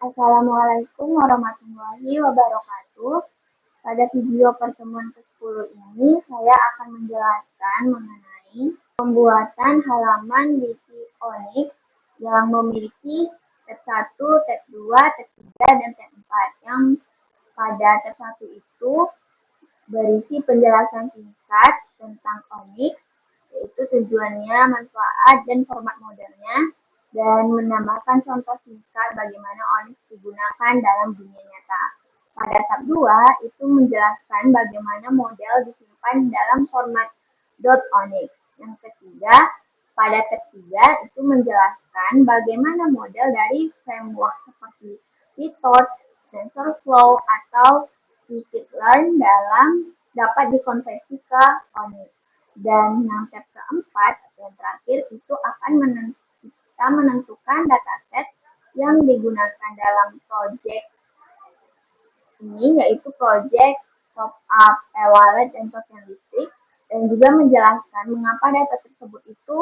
Assalamualaikum warahmatullahi wabarakatuh. Pada video pertemuan ke-10 ini, saya akan menjelaskan mengenai pembuatan halaman wiki Onyx yang memiliki tab 1, tab 2, tab 3, dan tab 4. Yang pada tab 1 itu berisi penjelasan singkat tentang Onyx, yaitu tujuannya, manfaat, dan format modelnya, dan menambahkan contoh singkat bagaimana Onyx digunakan dalam dunia nyata. Pada tab 2 itu menjelaskan bagaimana model disimpan dalam format .onyx. Yang ketiga, pada tab 3 itu menjelaskan bagaimana model dari framework seperti PyTorch, TensorFlow, atau scikit-learn dapat dikonversi ke Onyx. Dan yang tab keempat, yang terakhir, itu akan kita menentukan dataset yang digunakan dalam proyek ini, yaitu proyek top up e-wallet dan token listrik, dan juga menjelaskan mengapa data tersebut itu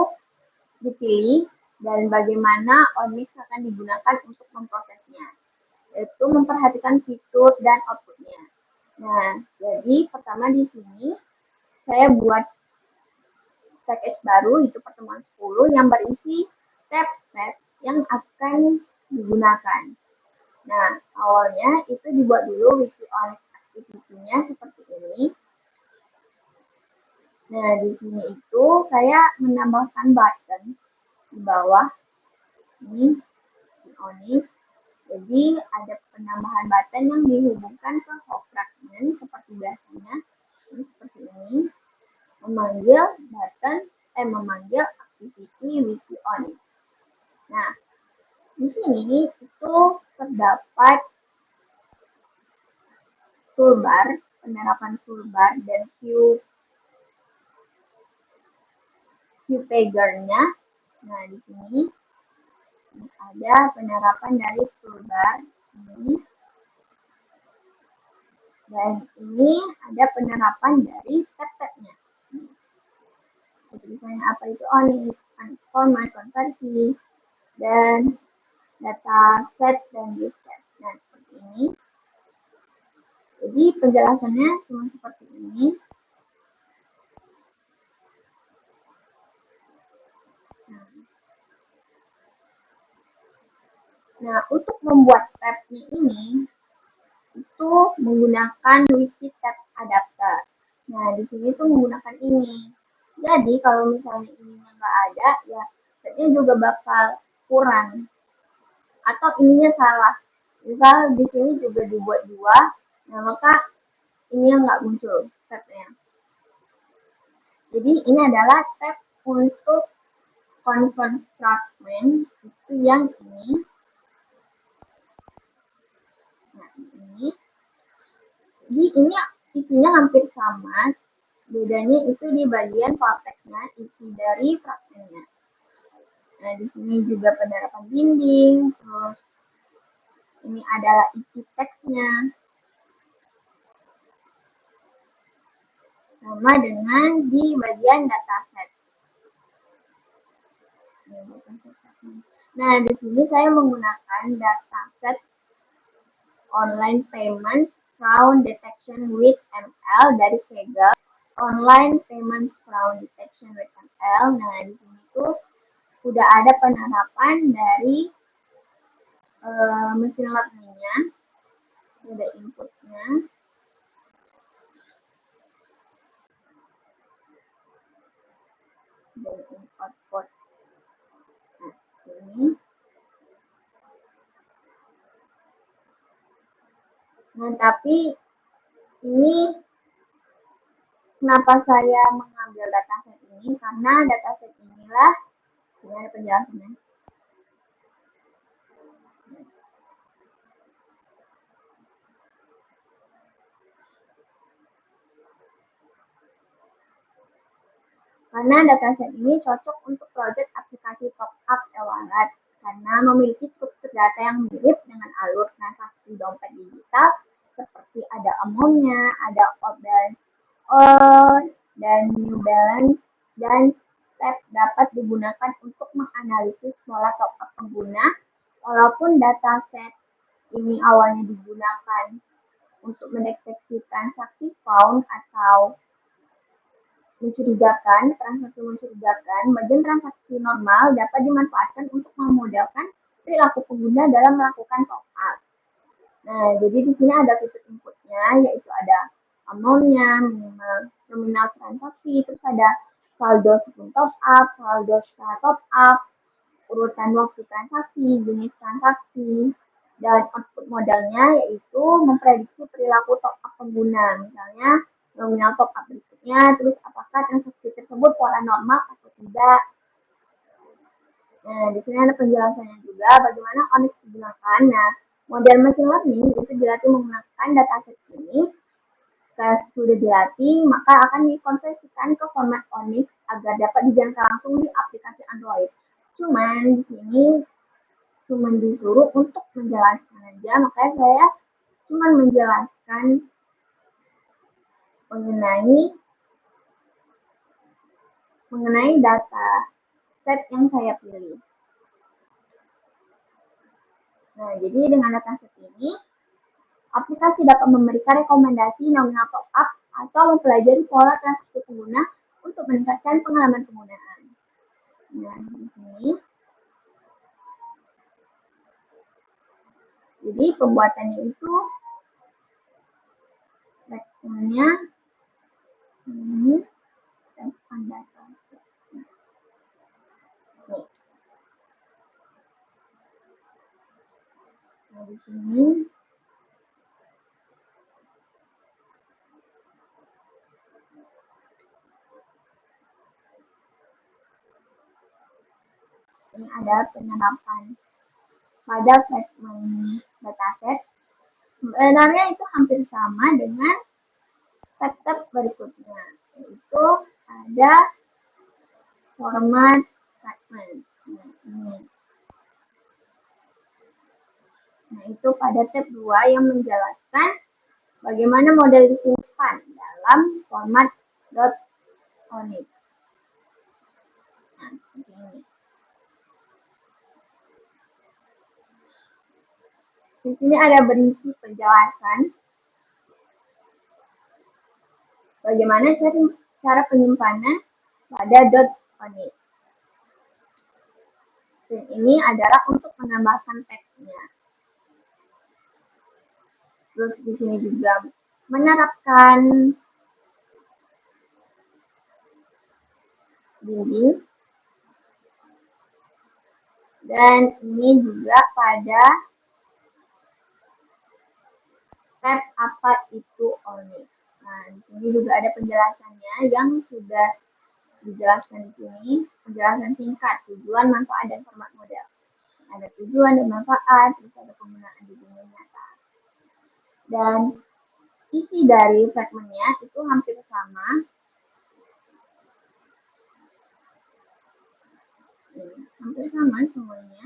dipilih dan bagaimana Onyx akan digunakan untuk memprosesnya, yaitu memperhatikan fitur dan outputnya. Nah, jadi pertama di sini saya buat package baru, itu pertemuan 10 yang berisi tab-tab yang akan digunakan. Nah, awalnya itu dibuat dulu wiki Onyx activity-nya seperti ini. Nah, di sini itu saya menambahkan button di bawah ini di Onyx. Jadi ada penambahan button yang dihubungkan ke home fragment seperti biasanya. Ini seperti ini. Memanggil activity wiki Onyx. Nah, di sini itu terdapat toolbar, penerapan toolbar dan view tagger-nya. Nah, di sini ada penerapan dari toolbar ini. Dan ini ada penerapan dari tab-tabnya. Misalnya apa itu Onyx format, konversi, dan dataset dan diskette. Nah, seperti ini. Jadi penjelasannya cuma seperti ini. Nah, untuk membuat tab-nya ini itu menggunakan wiki tabs adapter. Nah, di sini tuh menggunakan ini. Jadi kalau misalnya ininya nggak ada, ya tabnya juga bakal kurang. Atau ininya salah. Misal di sini juga dibuat 2, nah maka ininya nggak muncul tabnya. Jadi ini adalah tab untuk convert fragment, itu yang ini. Nah, ini. Jadi ini isinya hampir sama. Bedanya itu di bagian vertex-nya, isi dari fragmentnya. Nah, di sini juga penerapan dinding, terus ini adalah isi teksnya. Sama dengan di bagian dataset. Nah, di sini saya menggunakan dataset online payments fraud detection with ML dari Kaggle. Online payments fraud detection with ML. Nah, di sini tuh udah ada penerapan dari mesin learning-nya, ada inputnya, dan output. Nah, ini. Nah, tapi ini kenapa saya mengambil dataset ini? Karena dataset inilah ini ada penjelasannya. Karena dataset ini cocok untuk proyek aplikasi top up e-wallet karena memiliki struktur data yang mirip dengan alur transaksi dompet digital seperti ada amount-nya, ada old balance dan new balance, dan tab dapat digunakan untuk menganalisis pola top up pengguna walaupun dataset ini awalnya digunakan untuk mendeteksi transaksi found atau mencurigakan, transaksi mencurigakan, bagian transaksi normal dapat dimanfaatkan untuk memodelkan perilaku pengguna dalam melakukan top up. Nah, jadi di sini ada fitur inputnya, yaitu ada amount-nya, minimal nominal transaksi, terus ada saldo sebelum top up, saldo setelah top up, urutan waktu transaksi, jenis transaksi, dan output modalnya yaitu memprediksi perilaku top up pengguna. Misalnya nominal top up berikutnya, terus apakah transaksi tersebut pola normal atau tidak. Nah, di sini ada penjelasannya juga bagaimana Onyx digunakan. Nah, model machine learning itu dilatih menggunakan dataset ini. Jika sudah dilatih, maka akan dikonversikan ke format Onyx agar dapat dijangkau langsung di aplikasi Android. Cuman di sini cuma disuruh untuk menjelaskan aja, makanya saya cuma menjelaskan mengenai data set yang saya pilih. Nah, jadi dengan dataset ini, aplikasi dapat memberikan rekomendasi nominal top up atau mempelajari pola transaksi pengguna untuk meningkatkan pengalaman penggunaan. Nah, di sini. Jadi pembuatannya itu vektornya ini dan data. Nah, di sini ini ada penerapan pada segmen dataset. Sebenarnya itu hampir sama dengan step berikutnya, yaitu ada format segmen. Nah, itu pada tab 2 yang menjelaskan bagaimana model disimpan dalam format .onyx. Nah, seperti ini. Di sini ada berisi penjelasan bagaimana cara penyimpanan pada .onyx. Dan ini adalah untuk menambahkan teksnya. Terus di sini juga menerapkan dinding. Dan ini juga pada tab apa itu Onyx. Nah, di sini juga ada penjelasannya yang sudah dijelaskan di sini. Penjelasan singkat, tujuan, manfaat, dan format model. Ada tujuan dan manfaat, terus ada penggunaan di dunia nyata. Dan isi dari fragmennya itu hampir sama. Hampir sama semuanya.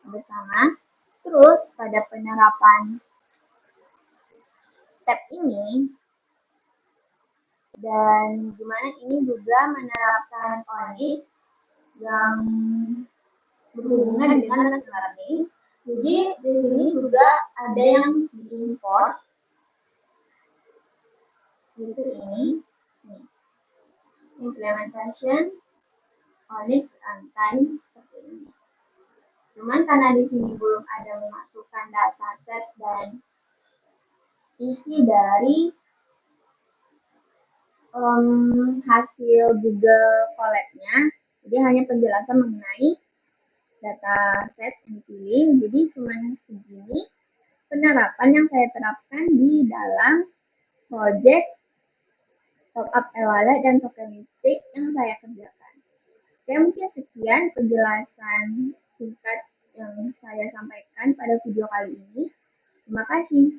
Bersama. Terus pada penerapan tab ini dan gimana ini juga menerapkan Onyx yang berhubungan dengan machine learning. Jadi di sini juga ada yang diimport, yaitu ini, implementation Onyx runtime seperti ini. Cuman karena di sini belum ada memasukkan dataset dan isi dari hasil Google Colab-nya, jadi hanya penjelasan mengenai dataset yang dipilih. Jadi cuma segini penerapan yang saya terapkan di dalam project top up e-wallet dan tokenistik yang saya kerjakan. Oke, mungkin sekian penjelasan singkat yang saya sampaikan pada video kali ini. Terima kasih.